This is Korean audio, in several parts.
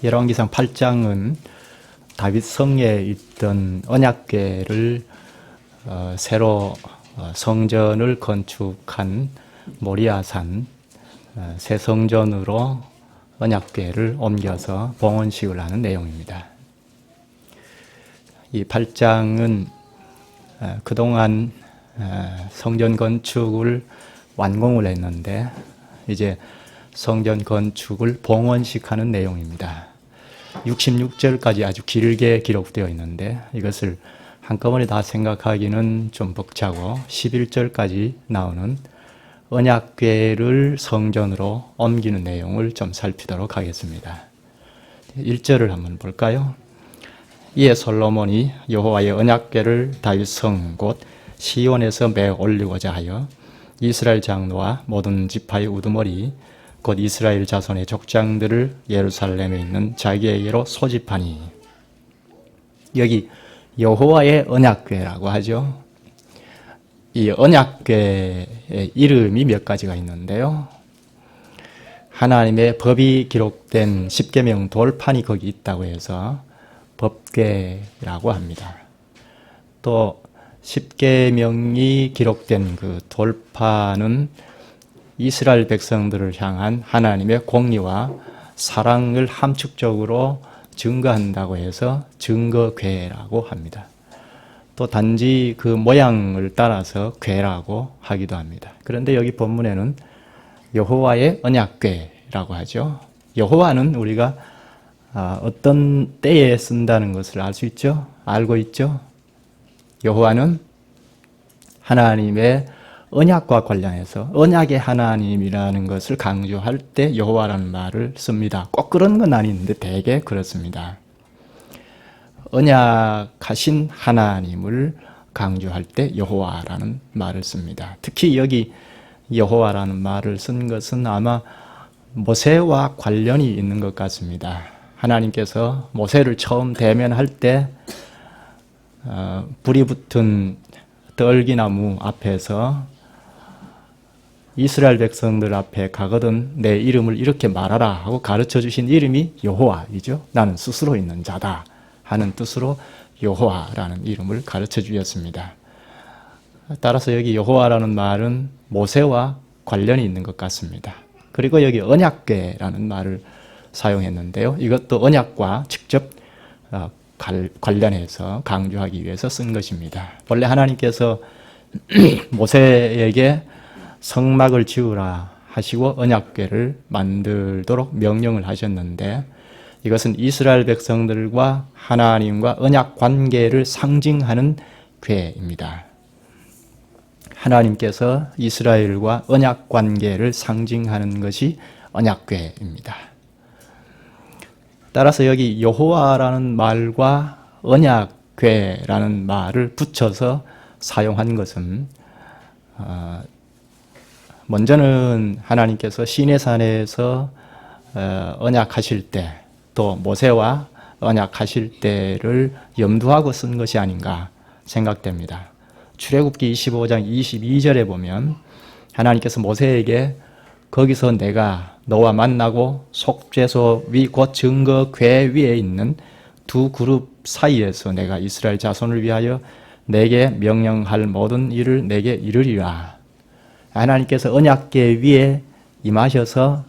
열왕기상 8장은 다윗 성에 있던 언약궤를 새로 성전을 건축한 모리아산 새 성전으로 언약궤를 옮겨서 봉헌식을 하는 내용입니다. 이 8장은 그동안 성전 건축을 완공을 했는데 이제 성전 건축을 봉헌식하는 내용입니다. 66절까지 아주 길게 기록되어 있는데 이것을 한꺼번에 다 생각하기는 좀 벅차고 11절까지 나오는 언약궤를 성전으로 옮기는 내용을 좀 살피도록 하겠습니다. 1절을 한번 볼까요? 이에 솔로몬이 여호와의 언약궤를 다윗성 곧 시온에서 메어 올리고자 하여 이스라엘 장로와 모든 지파의 우두머리 곧 이스라엘 자손의 족장들을 예루살렘에 있는 자기에게로 소집하니, 여기 여호와의 언약궤라고 하죠. 이 언약궤의 이름이 몇 가지가 있는데요. 하나님의 법이 기록된 십계명 돌판이 거기 있다고 해서 법궤라고 합니다. 또 십계명이 기록된 그 돌판은 이스라엘 백성들을 향한 하나님의 공의와 사랑을 함축적으로 증거한다고 해서 증거궤라고 합니다. 또 단지 그 모양을 따라서 궤라고 하기도 합니다. 그런데 여기 본문에는 여호와의 언약궤라고 하죠. 여호와는 우리가 어떤 때에 쓴다는 것을 알 수 있죠? 알고 있죠? 여호와는 하나님의 언약과 관련해서 언약의 하나님이라는 것을 강조할 때 여호와라는 말을 씁니다. 꼭 그런 건 아닌데 대개 그렇습니다. 언약하신 하나님을 강조할 때 여호와라는 말을 씁니다. 특히 여기 여호와라는 말을 쓴 것은 아마 모세와 관련이 있는 것 같습니다. 하나님께서 모세를 처음 대면할 때 불이 붙은 떨기나무 앞에서 이스라엘 백성들 앞에 가거든 내 이름을 이렇게 말하라 하고 가르쳐 주신 이름이 여호와이죠. 나는 스스로 있는 자다 하는 뜻으로 여호와라는 이름을 가르쳐 주셨습니다. 따라서 여기 여호와라는 말은 모세와 관련이 있는 것 같습니다. 그리고 여기 언약궤라는 말을 사용했는데요. 이것도 언약과 직접 관련해서 강조하기 위해서 쓴 것입니다. 원래 하나님께서 모세에게 성막을 지으라 하시고 언약궤를 만들도록 명령을 하셨는데 이것은 이스라엘 백성들과 하나님과 언약 관계를 상징하는 궤입니다. 하나님께서 이스라엘과 언약 관계를 상징하는 것이 언약궤입니다. 따라서 여기 여호와라는 말과 언약궤라는 말을 붙여서 사용한 것은 먼저는 하나님께서 시내산에서 언약하실 때 또 모세와 언약하실 때를 염두하고 쓴 것이 아닌가 생각됩니다. 출애굽기 25장 22절에 보면 하나님께서 모세에게 거기서 내가 너와 만나고 속죄소 위 곧 증거궤 위에 있는 두 그룹 사이에서 내가 이스라엘 자손을 위하여 내게 명령할 모든 일을 내게 이르리라. 하나님께서 언약궤 위에 임하셔서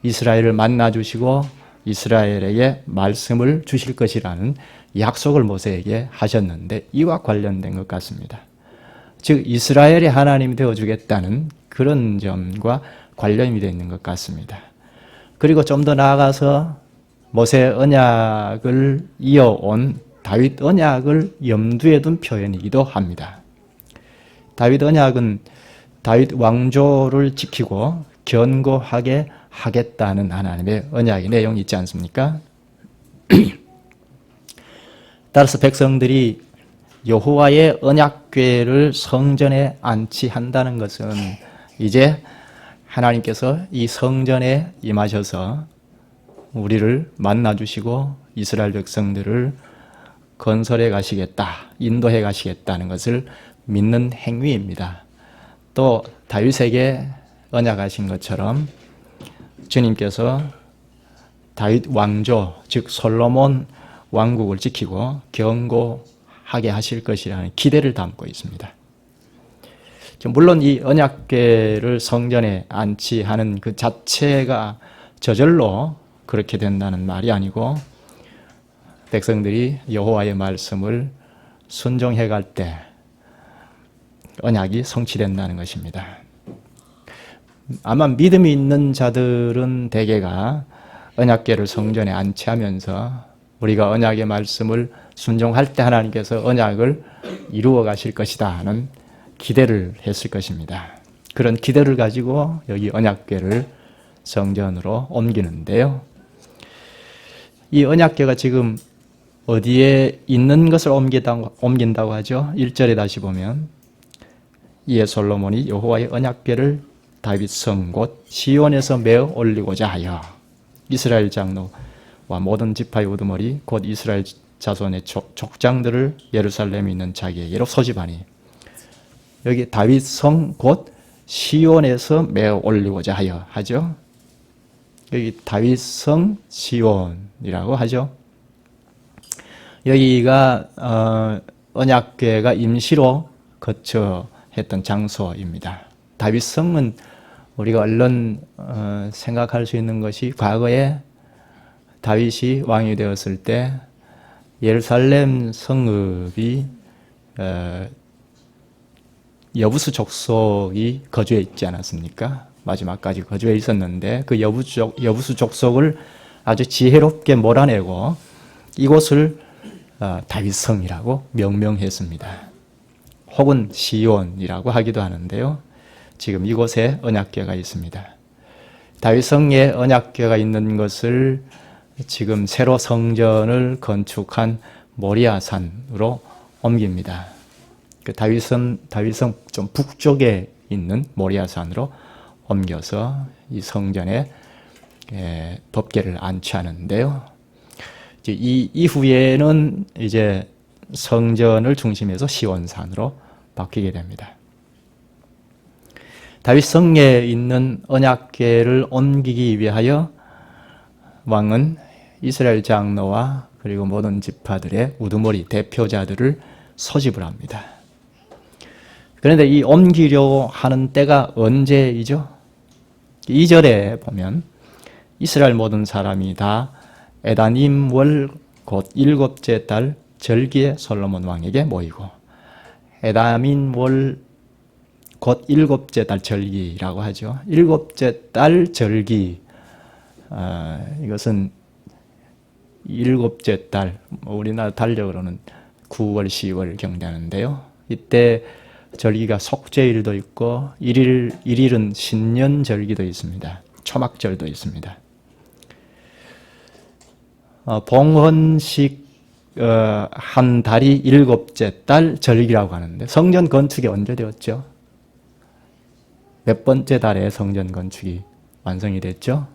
이스라엘을 만나주시고 이스라엘에게 말씀을 주실 것이라는 약속을 모세에게 하셨는데 이와 관련된 것 같습니다. 즉 이스라엘의 하나님이 되어주겠다는 그런 점과 관련이 되어 있는 것 같습니다. 그리고 좀 더 나아가서 모세 언약을 이어온 다윗 언약을 염두에 둔 표현이기도 합니다. 다윗 언약은 다윗 왕조를 지키고 견고하게 하겠다는 하나님의 언약의 내용이 있지 않습니까? 따라서 백성들이 여호와의 언약궤를 성전에 안치한다는 것은 이제 하나님께서 이 성전에 임하셔서 우리를 만나주시고 이스라엘 백성들을 건설해 가시겠다, 인도해 가시겠다는 것을 믿는 행위입니다. 또 다윗에게 언약하신 것처럼 주님께서 다윗 왕조, 즉 솔로몬 왕국을 지키고 견고하게 하실 것이라는 기대를 담고 있습니다. 물론 이 언약궤를 성전에 안치하는 그 자체가 저절로 그렇게 된다는 말이 아니고 백성들이 여호와의 말씀을 순종해 갈 때 언약이 성취된다는 것입니다. 아마 믿음이 있는 자들은 대개가 언약궤를 성전에 안치하면서 우리가 언약의 말씀을 순종할 때 하나님께서 언약을 이루어 가실 것이다 하는 기대를 했을 것입니다. 그런 기대를 가지고 여기 언약궤를 성전으로 옮기는데요. 이 언약궤가 지금 어디에 있는 것을 옮긴다고 하죠? 1절에 다시 보면 이에 솔로몬이 여호와의 언약궤를 다윗 성 곧 시온에서 메어 올리고자 하여 이스라엘 장로와 모든 지파의 우두머리 곧 이스라엘 자손의 족장들을 예루살렘에 있는 자기에게로 소집하니 여기 다윗 성 곧 시온에서 메어 올리고자 하여 하죠. 여기 다윗 성 시온이라고 하죠. 여기가 언약궤가 임시로 거처했던 장소입니다. 다윗 성은 우리가 얼른 생각할 수 있는 것이 과거에 다윗이 왕이 되었을 때 예루살렘 성읍이 여부수 족속이 거주해 있지 않았습니까? 마지막까지 거주해 있었는데 그 여부수 족속을 아주 지혜롭게 몰아내고 이곳을 다윗성이라고 명명했습니다. 혹은 시온이라고 하기도 하는데요. 지금 이곳에 언약궤가 있습니다. 다윗성에 언약궤가 있는 것을 지금 새로 성전을 건축한 모리아산으로 옮깁니다. 그 다윗성 좀 북쪽에 있는 모리아산으로 옮겨서 이 성전에 법궤를 안치하는데요. 이 이후에는 이제 성전을 중심해서 시온산으로 바뀌게 됩니다. 다윗성에 있는 언약궤를 옮기기 위하여 왕은 이스라엘 장로와 그리고 모든 지파들의 우두머리 대표자들을 소집을 합니다. 그런데 이 옮기려고 하는 때가 언제이죠? 2절에 보면 이스라엘 모든 사람이 다 에다님 월 곧 7째 달 절기에 솔로몬 왕에게 모이고 에다민 월 곧 7째 달 절기라고 하죠. 7째 달 절기 이것은 7째 달 우리나라 달력으로는 9월 10월 경자인데요. 이때 절기가 속죄일도 있고 일일은 신년절기도 있습니다. 초막절도 있습니다. 봉헌식 한 달이 7째 달 절기라고 하는데 성전 건축이 언제 되었죠? 몇 번째 달에 성전 건축이 완성이 됐죠?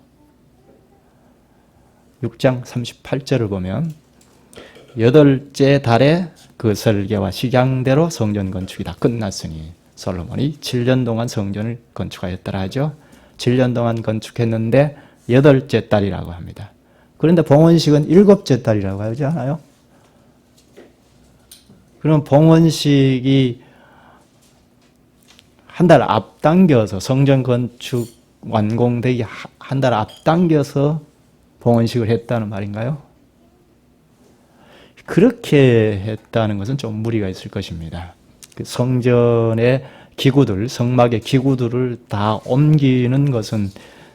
6장 38절을 보면 8째 달에 그 설계와 식양대로 성전 건축이 다 끝났으니 솔로몬이 7년 동안 성전을 건축하였더라 하죠. 7년 동안 건축했는데 8째 달이라고 합니다. 그런데 봉헌식은 7째 달이라고 하지 않아요? 그럼 봉헌식이 한 달 앞당겨서 성전 건축 완공되기 한 달 앞당겨서 봉헌식을 했다는 말인가요? 그렇게 했다는 것은 좀 무리가 있을 것입니다. 그 성전의 기구들, 성막의 기구들을 다 옮기는 것은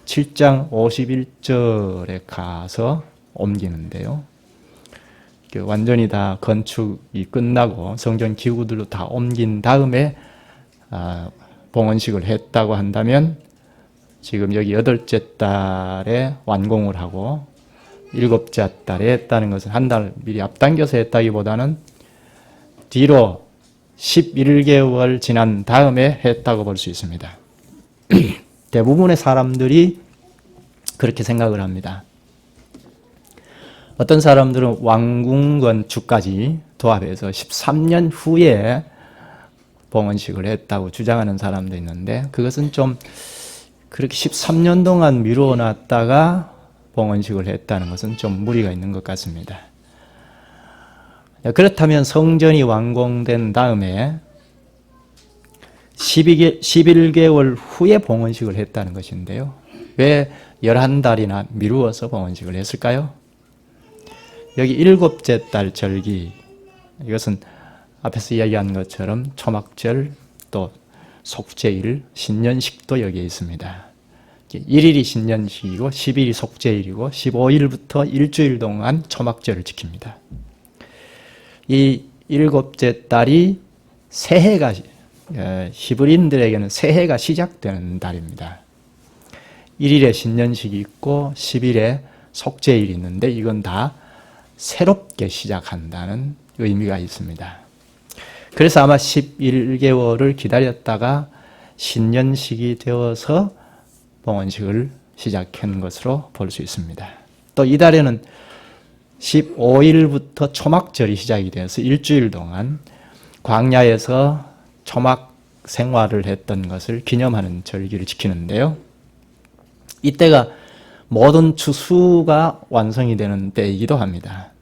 7장 51절에 가서 옮기는데요. 완전히 다 건축이 끝나고 성전 기구들도 다 옮긴 다음에 봉헌식을 했다고 한다면 지금 여기 8째 달에 완공을 하고 7째 달에 했다는 것은 한 달 미리 앞당겨서 했다기보다는 뒤로 11개월 지난 다음에 했다고 볼 수 있습니다. 대부분의 사람들이 그렇게 생각을 합니다. 어떤 사람들은 왕궁 건축까지 도합해서 13년 후에 봉헌식을 했다고 주장하는 사람도 있는데 그것은 좀 그렇게 13년 동안 미루어 놨다가 봉헌식을 했다는 것은 좀 무리가 있는 것 같습니다. 그렇다면 성전이 완공된 다음에 11개월 후에 봉헌식을 했다는 것인데요. 왜 11달이나 미루어서 봉헌식을 했을까요? 여기 7째 달 절기, 이것은 앞에서 이야기한 것처럼 초막절, 또 속죄일, 신년식도 여기에 있습니다. 1일이 신년식이고 10일이 속죄일이고 15일부터 일주일 동안 초막절을 지킵니다. 이 7째 달이 새해가, 히브리인들에게는 새해가 시작되는 달입니다. 1일에 신년식이 있고 10일에 속죄일이 있는데 이건 다 새롭게 시작한다는 의미가 있습니다. 그래서 아마 11개월을 기다렸다가 신년식이 되어서 봉헌식을 시작한 것으로 볼 수 있습니다. 또 이달에는 15일부터 초막절이 시작이 되어서 일주일 동안 광야에서 초막 생활을 했던 것을 기념하는 절기를 지키는데요. 이때가 모든 추수가 완성이 되는 때이기도 합니다.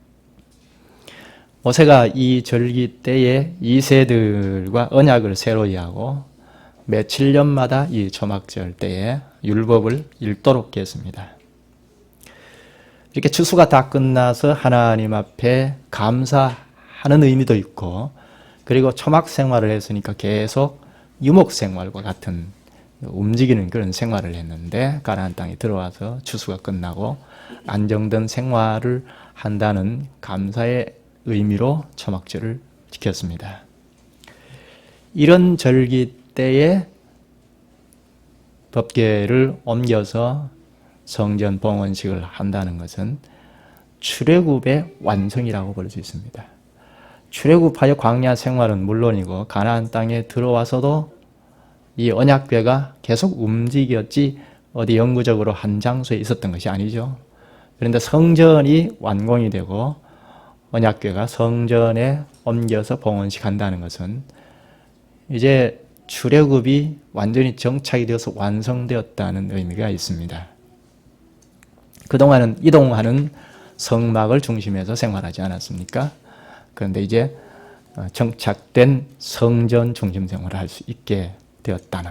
모세가 이 절기 때에 이세들과 언약을 새로이 하고 매 7년마다 이 초막절 때에 율법을 읽도록 했습니다. 이렇게 추수가 다 끝나서 하나님 앞에 감사하는 의미도 있고, 그리고 초막 생활을 했으니까 계속 유목 생활과 같은 움직이는 그런 생활을 했는데 가나안 땅에 들어와서 추수가 끝나고 안정된 생활을 한다는 감사의 의미로 초막절을 지켰습니다. 이런 절기 때에 법궤를 옮겨서 성전 봉헌식을 한다는 것은 출애굽의 완성이라고 볼 수 있습니다. 출애굽하여 광야 생활은 물론이고 가나안 땅에 들어와서도 이 언약궤가 계속 움직였지 어디 영구적으로 한 장소에 있었던 것이 아니죠. 그런데 성전이 완공이 되고 언약궤가 성전에 옮겨서 봉헌식 한다는 것은 이제 출애굽이 완전히 정착이 되어서 완성되었다는 의미가 있습니다. 그동안은 이동하는 성막을 중심해서 생활하지 않았습니까? 그런데 이제 정착된 성전 중심 생활을 할 수 있게 되었다는,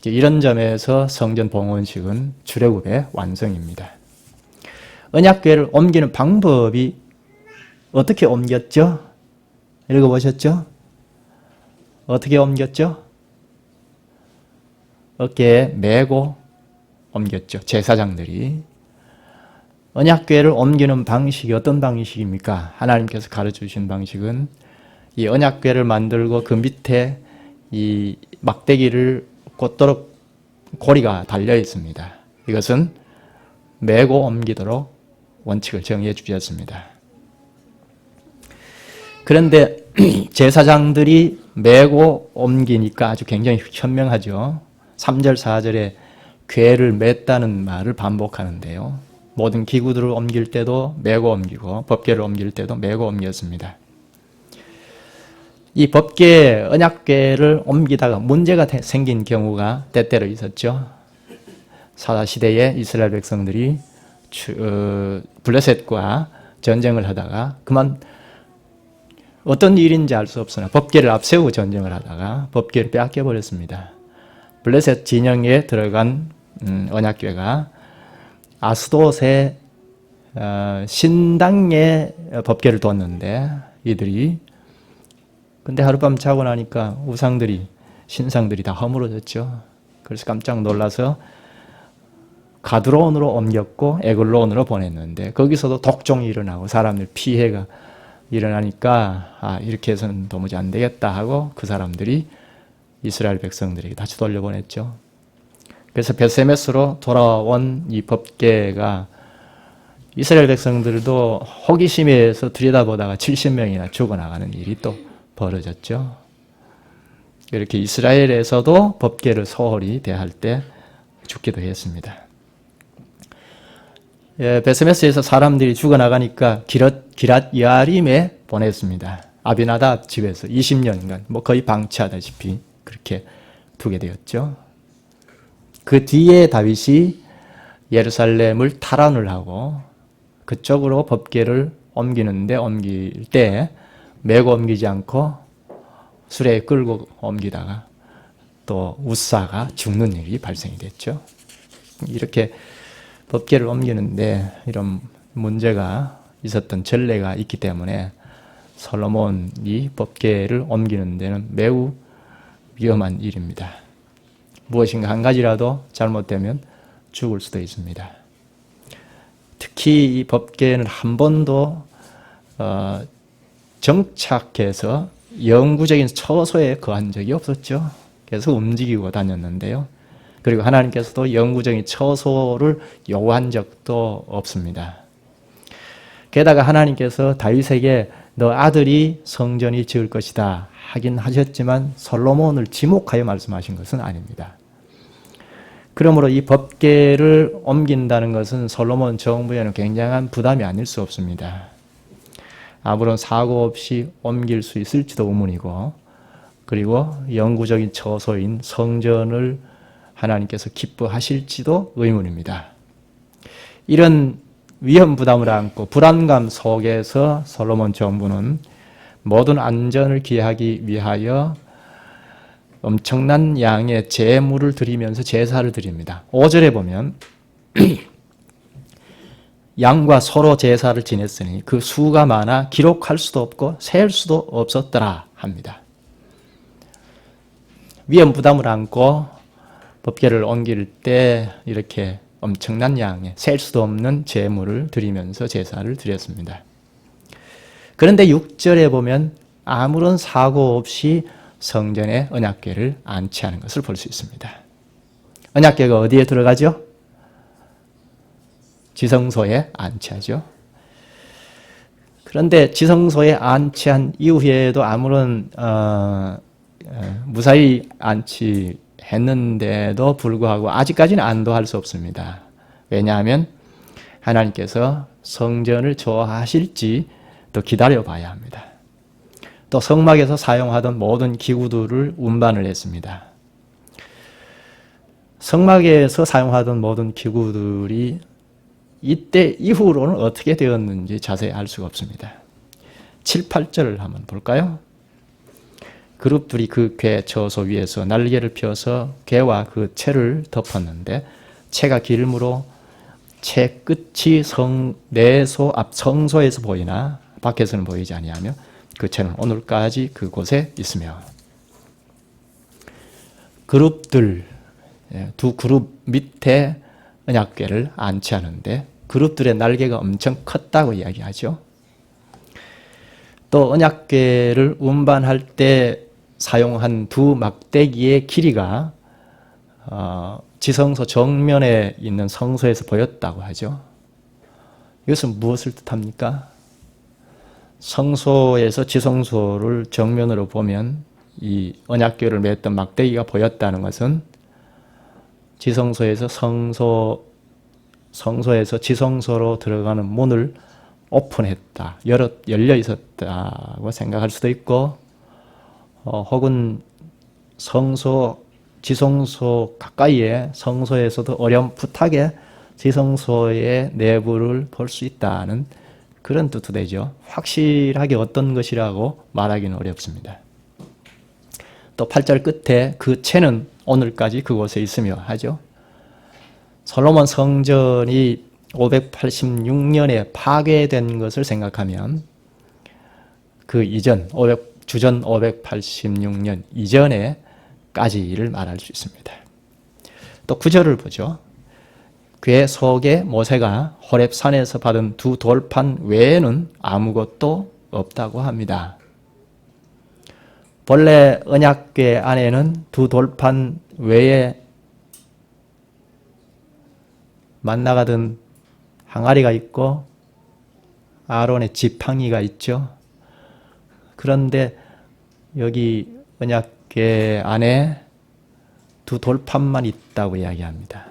이런 점에서 성전 봉헌식은 출애굽의 완성입니다. 언약궤를 옮기는 방법이 어떻게 옮겼죠? 읽어보셨죠? 어떻게 옮겼죠? 어깨에 메고 옮겼죠. 제사장들이. 언약궤를 옮기는 방식이 어떤 방식입니까? 하나님께서 가르쳐주신 방식은 이 언약궤를 만들고 그 밑에 이 막대기를 꽂도록 고리가 달려 있습니다. 이것은 메고 옮기도록 원칙을 정해 주셨습니다. 그런데 제사장들이 메고 옮기니까 아주 굉장히 현명하죠. 3절, 4절에 궤를 맸다는 말을 반복하는데요. 모든 기구들을 옮길 때도 메고 옮기고 법궤를 옮길 때도 메고 옮겼습니다. 이 법궤, 언약궤를 옮기다가 문제가 생긴 경우가 때때로 있었죠. 사사시대에 이스라엘 백성들이 블레셋과 전쟁을 하다가 그만 어떤 일인지 알 수 없으나 법궤를 앞세우고 전쟁을 하다가 법궤를 빼앗겨 버렸습니다. 블레셋 진영에 들어간 언약궤가 아스돗의 신당에 법궤를 뒀는데 이들이, 근데 하룻밤 자고 나니까 우상들이, 신상들이 다 허물어졌죠. 그래서 깜짝 놀라서 가드론으로 옮겼고 에글론으로 보냈는데 거기서도 독종이 일어나고 사람들 피해가 일어나니까 이렇게 해서는 도무지 안 되겠다 하고 그 사람들이 이스라엘 백성들에게 다시 돌려보냈죠. 그래서 벳세메스로 돌아온 이 법궤가 이스라엘 백성들도 호기심에서 들여다보다가 70명이나 죽어나가는 일이 또 벌어졌죠. 이렇게 이스라엘에서도 법궤를 소홀히 대할 때 죽기도 했습니다. 벳세메스에서 사람들이 죽어나가니까 기랏 여아림에 보냈습니다. 아비나답 집에서 20년간 거의 방치하다시피 그렇게 두게 되었죠. 그 뒤에 다윗이 예루살렘을 탈환을 하고 그쪽으로 법궤를 옮길 때 메고 옮기지 않고 수레에 끌고 옮기다가 또 우사가 죽는 일이 발생이 됐죠. 이렇게 법궤를 옮기는데 이런 문제가 있었던 전례가 있기 때문에 솔로몬이 법궤를 옮기는 데는 매우 위험한 일입니다. 무엇인가 한 가지라도 잘못되면 죽을 수도 있습니다. 특히 이 법궤는 한 번도 정착해서 영구적인 처소에 거한 적이 없었죠. 계속 움직이고 다녔는데요. 그리고 하나님께서도 영구적인 처소를 요구한 적도 없습니다. 게다가 하나님께서 다윗에게 너 아들이 성전이 지을 것이다 하긴 하셨지만 솔로몬을 지목하여 말씀하신 것은 아닙니다. 그러므로 이 법궤를 옮긴다는 것은 솔로몬 정부에는 굉장한 부담이 아닐 수 없습니다. 아무런 사고 없이 옮길 수 있을지도 의문이고, 그리고 영구적인 처소인 성전을 하나님께서 기뻐하실지도 의문입니다. 이런 위험 부담을 안고 불안감 속에서 솔로몬 정부는 모든 안전을 기하기 위하여 엄청난 양의 제물을 드리면서 제사를 드립니다. 5절에 보면 양과 서로 제사를 지냈으니 그 수가 많아 기록할 수도 없고 셀 수도 없었더라 합니다. 위험 부담을 안고 법궤를 옮길 때 이렇게 엄청난 양의 셀 수도 없는 제물을 드리면서 제사를 드렸습니다. 그런데 6절에 보면 아무런 사고 없이 성전에 언약궤를 안치하는 것을 볼 수 있습니다. 언약궤가 어디에 들어가죠? 지성소에 안치하죠. 그런데 지성소에 안치한 이후에도 아무런 무사히 안치했는데도 불구하고 아직까지는 안도할 수 없습니다. 왜냐하면 하나님께서 성전을 좋아하실지 또 기다려 봐야 합니다. 또 성막에서 사용하던 모든 기구들을 운반을 했습니다. 성막에서 사용하던 모든 기구들이 이때 이후로는 어떻게 되었는지 자세히 알 수가 없습니다. 7, 8절을 한번 볼까요? 그룹들이 그 궤 저소 위에서 날개를 펴서 궤와 그 채를 덮었는데 채가 기름으로 채 끝이 내소 앞 성소에서 보이나 밖에서는 보이지 아니하며 그 채는 오늘까지 그곳에 있으며. 그룹들, 두 그룹 밑에 언약궤를 안치하는데 그룹들의 날개가 엄청 컸다고 이야기하죠. 또 언약궤를 운반할 때 사용한 두 막대기의 길이가 지성소 정면에 있는 성소에서 보였다고 하죠. 이것은 무엇을 뜻합니까? 성소에서 지성소를 정면으로 보면 이 언약궤를 맸던 막대기가 보였다는 것은 지성소에서 성소에서 지성소로 들어가는 문을 오픈했다, 열려 있었다고 생각할 수도 있고, 혹은 지성소 가까이에 성소에서도 어렴풋하게 지성소의 내부를 볼 수 있다는 그런 뜻도 되죠. 확실하게 어떤 것이라고 말하기는 어렵습니다. 또 8절 끝에 그 채는 오늘까지 그곳에 있으며 하죠. 솔로몬 성전이 586년에 파괴된 것을 생각하면 그 이전, 주전 586년 이전에까지를 말할 수 있습니다. 또 9절을 보죠. 궤 속에 모세가 호렙산에서 받은 두 돌판 외에는 아무것도 없다고 합니다. 본래 언약궤 안에는 두 돌판 외에 만나가던 항아리가 있고 아론의 지팡이가 있죠. 그런데 여기 언약궤 안에 두 돌판만 있다고 이야기합니다.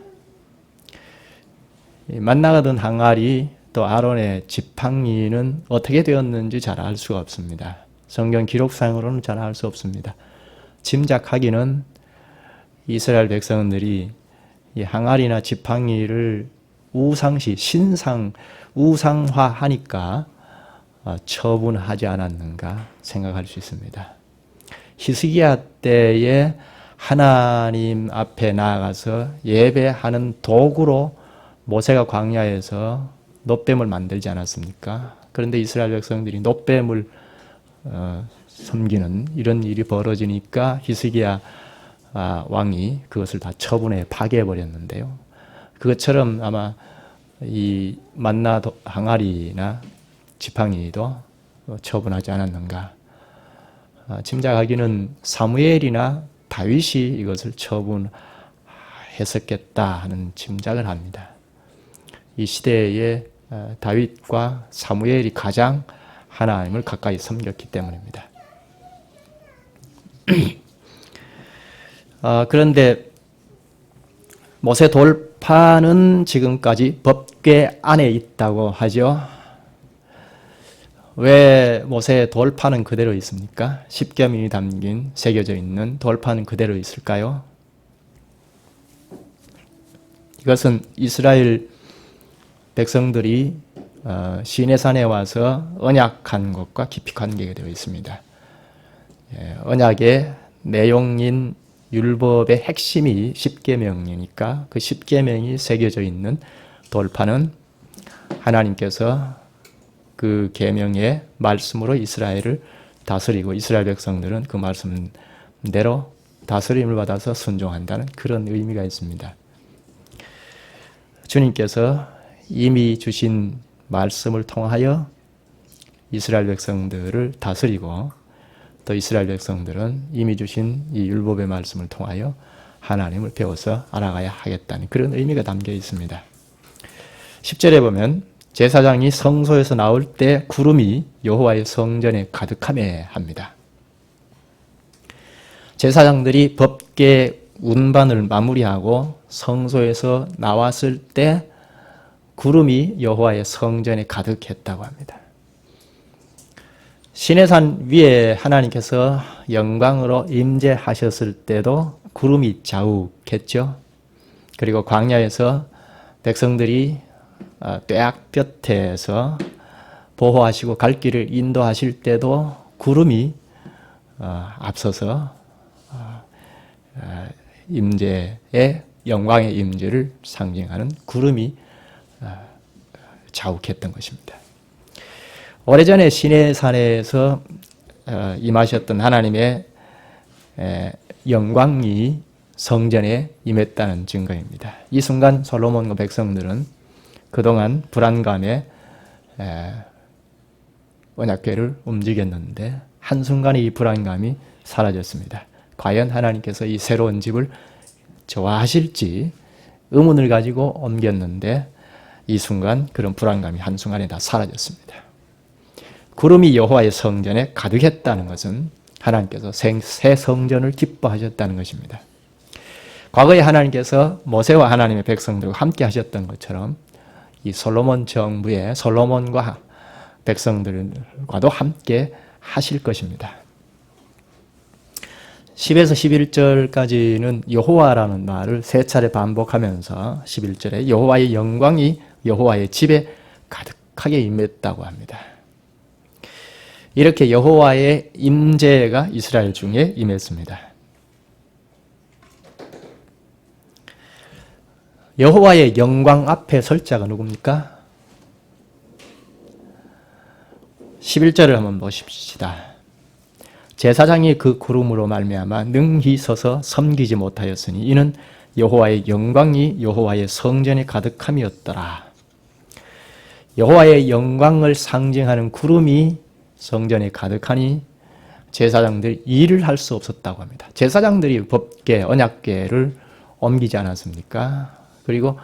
만나가던 항아리 또 아론의 지팡이는 어떻게 되었는지 잘 알 수가 없습니다. 성경 기록상으로는 잘 알 수 없습니다. 짐작하기는 이스라엘 백성들이 이 항아리나 지팡이를 우상시, 신상, 우상화하니까 처분하지 않았는가 생각할 수 있습니다. 히스기야 때에 하나님 앞에 나아가서 예배하는 도구로 모세가 광야에서 놋뱀을 만들지 않았습니까? 그런데 이스라엘 백성들이 놋뱀을 섬기는 이런 일이 벌어지니까 히스기야 왕이 그것을 다 처분해 파괴해버렸는데요. 그것처럼 아마 이 만나 항아리나 지팡이도 처분하지 않았는가. 짐작하기는 사무엘이나 다윗이 이것을 처분했었겠다 하는 짐작을 합니다. 이 시대에 다윗과 사무엘이 가장 하나님을 가까이 섬겼기 때문입니다. 그런데 모세 돌판은 지금까지 법궤 안에 있다고 하죠. 왜 모세 돌판은 그대로 있습니까? 십계명이 담긴 새겨져 있는 돌판은 그대로 있을까요? 이것은 이스라엘 백성들이 시내산에 와서 언약한 것과 깊이 관계가 되어 있습니다. 언약의 내용인 율법의 핵심이 십계명이니까 그 십계명이 새겨져 있는 돌판은 하나님께서 그 계명의 말씀으로 이스라엘을 다스리고 이스라엘 백성들은 그 말씀대로 다스림을 받아서 순종한다는 그런 의미가 있습니다. 주님께서 이미 주신 말씀을 통하여 이스라엘 백성들을 다스리고 또 이스라엘 백성들은 이미 주신 이 율법의 말씀을 통하여 하나님을 배워서 알아가야 하겠다는 그런 의미가 담겨 있습니다. 10절에 보면 제사장이 성소에서 나올 때 구름이 여호와의 성전에 가득하매 합니다. 제사장들이 법궤 운반을 마무리하고 성소에서 나왔을 때 구름이 여호와의 성전에 가득했다고 합니다. 시내산 위에 하나님께서 영광으로 임재하셨을 때도 구름이 자욱했죠. 그리고 광야에서 백성들이 뙤약볕에서 보호하시고 갈 길을 인도하실 때도 구름이 앞서서 임재의 영광의 임재를 상징하는 구름이 자욱했던 것입니다. 오래전에 시내산에서 임하셨던 하나님의 영광이 성전에 임했다는 증거입니다. 이 순간 솔로몬과 백성들은 그동안 불안감에 언약궤를 움직였는데 한순간에 이 불안감이 사라졌습니다. 과연 하나님께서 이 새로운 집을 좋아하실지 의문을 가지고 옮겼는데 이 순간 그런 불안감이 한순간에 다 사라졌습니다. 구름이 여호와의 성전에 가득했다는 것은 하나님께서 새 성전을 기뻐하셨다는 것입니다. 과거에 하나님께서 모세와 하나님의 백성들과 함께 하셨던 것처럼 이 솔로몬 정부의 솔로몬과 백성들과도 함께 하실 것입니다. 10에서 11절까지는 여호와라는 말을 세 차례 반복하면서 11절에 여호와의 영광이 여호와의 집에 가득하게 임했다고 합니다. 이렇게 여호와의 임재가 이스라엘 중에 임했습니다. 여호와의 영광 앞에 설 자가 누굽니까? 11절을 한번 보십시다. 제사장이 그 구름으로 말미암아 능히 서서 섬기지 못하였으니 이는 여호와의 영광이 여호와의 성전에 가득함이었더라. 여호와의 영광을 상징하는 구름이 성전에 가득하니 제사장들이 일을 할 수 없었다고 합니다. 제사장들이 법궤, 언약궤를 옮기지 않았습니까? 그리고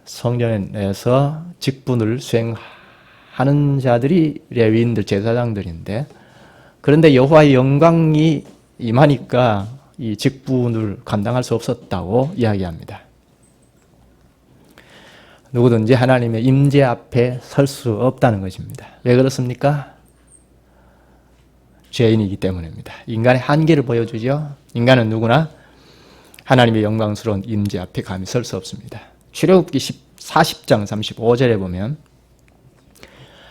성전에서 직분을 수행하는 자들이 레위인들, 제사장들인데 그런데 여호와의 영광이 임하니까 이 직분을 감당할 수 없었다고 이야기합니다. 누구든지 하나님의 임재 앞에 설 수 없다는 것입니다. 왜 그렇습니까? 죄인이기 때문입니다. 인간의 한계를 보여주죠. 인간은 누구나 하나님의 영광스러운 임재 앞에 감히 설 수 없습니다. 출애굽기 40장 35절에 보면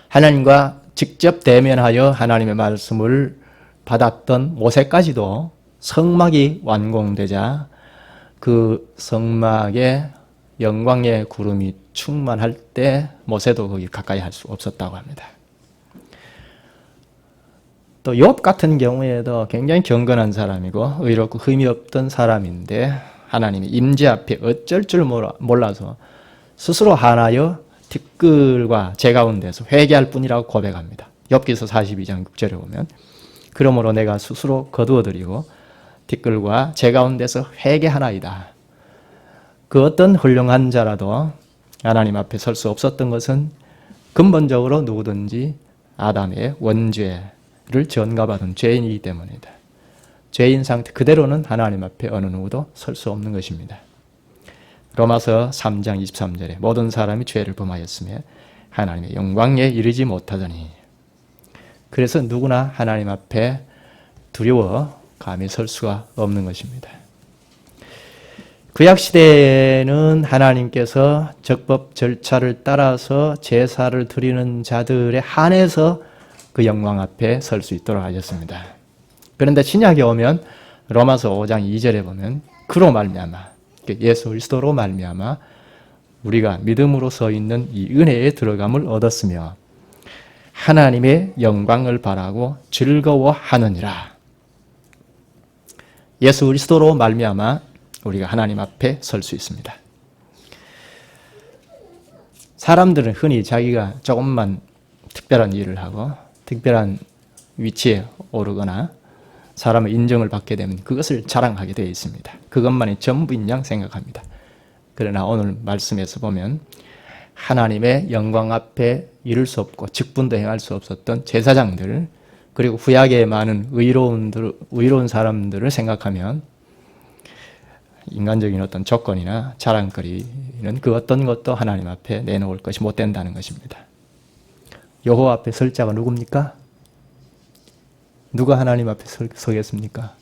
하나님과 직접 대면하여 하나님의 말씀을 받았던 모세까지도 성막이 완공되자 그 성막에 영광의 구름이 충만할 때 모세도 거기 가까이 할 수 없었다고 합니다. 또 욥 같은 경우에도 굉장히 경건한 사람이고 의롭고 흠이 없던 사람인데 하나님이 임재 앞에 어쩔 줄 몰라서 스스로 하나여 티끌과 제 가운데서 회개할 뿐이라고 고백합니다. 욥기서 42장 6절에 보면 그러므로 내가 스스로 거두어드리고 티끌과 제 가운데서 회개하나이다. 그 어떤 훌륭한 자라도 하나님 앞에 설 수 없었던 것은 근본적으로 누구든지 아담의 원죄를 전가받은 죄인이기 때문이다. 죄인 상태 그대로는 하나님 앞에 어느 누구도 설 수 없는 것입니다. 로마서 3장 23절에 모든 사람이 죄를 범하였으며 하나님의 영광에 이르지 못하더니 그래서 누구나 하나님 앞에 두려워 감히 설 수가 없는 것입니다. 구약시대에는 하나님께서 적법 절차를 따라서 제사를 드리는 자들에 한해서 그 영광 앞에 설 수 있도록 하셨습니다. 그런데 신약에 오면 로마서 5장 2절에 보면 그로 말미암아 예수 그리스도로 말미암아 우리가 믿음으로 서 있는 이 은혜에 들어감을 얻었으며 하나님의 영광을 바라고 즐거워하느니라. 예수 그리스도로 말미암아 우리가 하나님 앞에 설 수 있습니다. 사람들은 흔히 자기가 조금만 특별한 일을 하고 특별한 위치에 오르거나 사람의 인정을 받게 되면 그것을 자랑하게 되어 있습니다. 그것만이 전부인 양 생각합니다. 그러나 오늘 말씀에서 보면 하나님의 영광 앞에 이룰 수 없고 직분도 행할 수 없었던 제사장들 그리고 구약의 많은 의로운 사람들을 생각하면 인간적인 어떤 조건이나 자랑거리는 그 어떤 것도 하나님 앞에 내놓을 것이 못 된다는 것입니다. 여호와 앞에 설 자가 누굽니까? 누가 하나님 앞에 서겠습니까?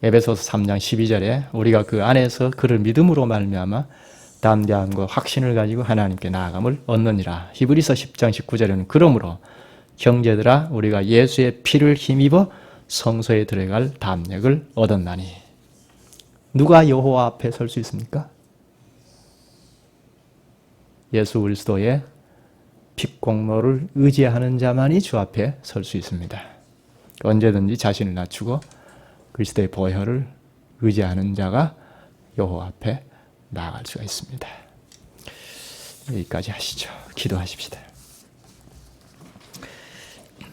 에베소서 3장 12절에 우리가 그 안에서 그를 믿음으로 말미암아 담대함과 확신을 가지고 하나님께 나아감을 얻느니라. 히브리서 10장 19절에는 그러므로 형제들아 우리가 예수의 피를 힘입어 성소에 들어갈 담력을 얻었나니. 누가 여호와 앞에 설 수 있습니까? 예수 그리스도의 핏공로를 의지하는 자만이 주 앞에 설 수 있습니다. 언제든지 자신을 낮추고 그리스도의 보혈을 의지하는 자가 여호와 앞에 나아갈 수가 있습니다. 여기까지 하시죠. 기도하십시다.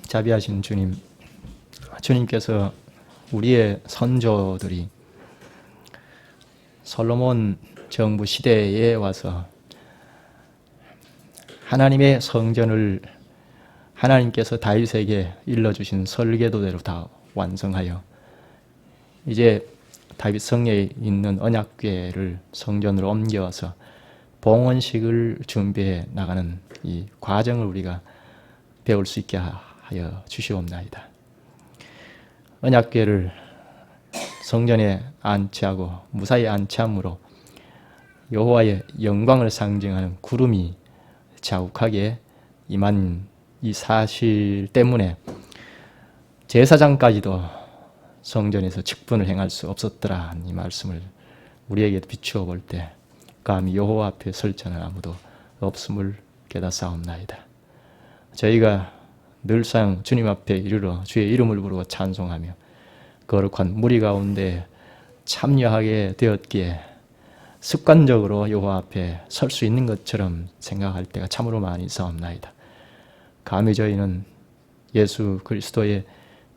자비하신 주님, 주님께서 우리의 선조들이 솔로몬 정부 시대에 와서 하나님의 성전을 하나님께서 다윗에게 일러주신 설계도대로 다 완성하여 이제 다윗 성에 있는 언약궤를 성전으로 옮겨와서 봉헌식을 준비해 나가는 이 과정을 우리가 배울 수 있게 하여 주시옵나이다. 언약궤를 성전에 안치하고 무사히 안치함으로 여호와의 영광을 상징하는 구름이 자욱하게 임한 이 사실 때문에 제사장까지도 성전에서 직분을 행할 수 없었더라. 이 말씀을 우리에게 비추어 볼 때 감히 여호와 앞에 설 자는 아무도 없음을 깨닫사옵나이다. 저희가 늘상 주님 앞에 이르러 주의 이름을 부르고 찬송하며 거룩한 무리 가운데 참여하게 되었기에 습관적으로 여호와 앞에 설 수 있는 것처럼 생각할 때가 참으로 많이 있사옵나이다. 감히 저희는 예수 그리스도의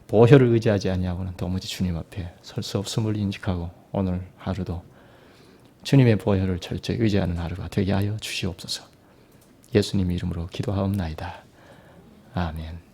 보혈을 의지하지 아니하고는 도무지 주님 앞에 설 수 없음을 인식하고 오늘 하루도 주님의 보혈을 철저히 의지하는 하루가 되게 하여 주시옵소서. 예수님 이름으로 기도하옵나이다. 아멘.